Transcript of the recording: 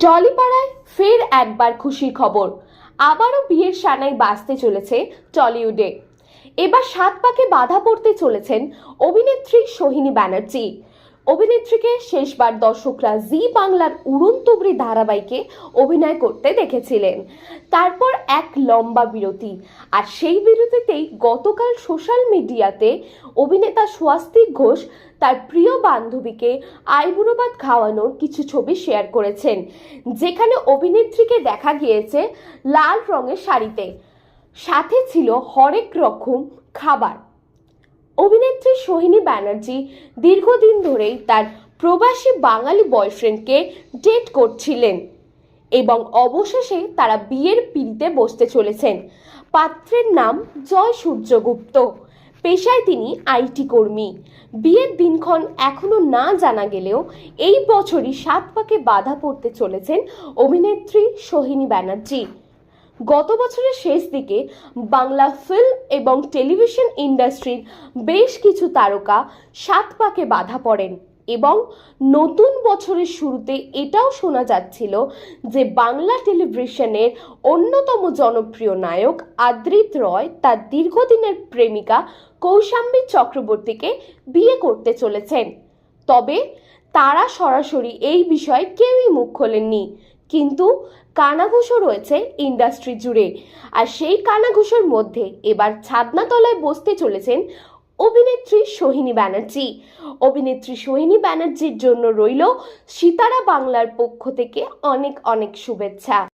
টলিপাড়ায় ফের একবার খুশির খবর। আবারও বিয়ের সানাই বাজতে চলেছে টলিউডে। এবার সাত পাকে বাধা পড়তে চলেছেন অভিনেত্রী সোহিনী ব্যানার্জি। অভিনেত্রীকে শেষবার দর্শকরা জি বাংলার উড়ন তুবড়ি ধারাবাহিকে অভিনয় করতে দেখেছিলেন। তারপর এক লম্বা বিরতি, আর সেই বিরতিতেই গতকাল সোশ্যাল মিডিয়াতে অভিনেতা স্বস্তিক ঘোষ তার প্রিয় বান্ধবীকে আইবুড়ো ভাত খাওয়ানোর কিছু ছবি শেয়ার করেছেন, যেখানে অভিনেত্রীকে দেখা গিয়েছে লাল রঙের শাড়িতে, সাথে ছিল হরেক রকম খাবার। অভিনেত্রী সোহিনী ব্যানার্জি দীর্ঘদিন ধরেই তার প্রবাসী বাঙালি বয়ফ্রেন্ডকে ডেট করছিলেন এবং অবশেষে তারা বিয়ের পিঁড়িতে বসতে চলেছেন। পাত্রের নাম জয় সূর্যগুপ্ত। পেশায় তিনি আইটি কর্মী। বিয়ের দিনক্ষণ এখনো না জানা গেলেও এই বছরই সাত পাকে বাধা পড়তে চলেছেন অভিনেত্রী সোহিনী ব্যানার্জি। গত বছরের শেষ দিকে বাংলা ফিল্ম এবং টেলিভিশন ইন্ডাস্ট্রির বেশ কিছু তারকা সাত পাকে বাধা পড়েন এবং নতুন বছরের শুরুতে এটাও শোনা যাচ্ছিল যে বাংলা টেলিভিশনের অন্যতম জনপ্রিয় নায়ক আদ্রিত রয় তার দীর্ঘদিনের প্রেমিকা কৌশাম্বী চক্রবর্তীকে বিয়ে করতে চলেছেন। তবে তারা সরাসরি এই বিষয়ে কেউই মুখ খোলেননি, কিন্তু কানাঘুষো রয়েছে ইন্ডাস্ট্রি জুড়ে। আর সেই কানাঘুষোর মধ্যে এবার ছাদনাতলায় বসতে চলেছেন অভিনেত্রী সোহিনী ব্যানার্জি। অভিনেত্রী সোহিনী ব্যানার্জির জন্য রইল সিতারা বাংলার পক্ষ থেকে অনেক অনেক শুভেচ্ছা।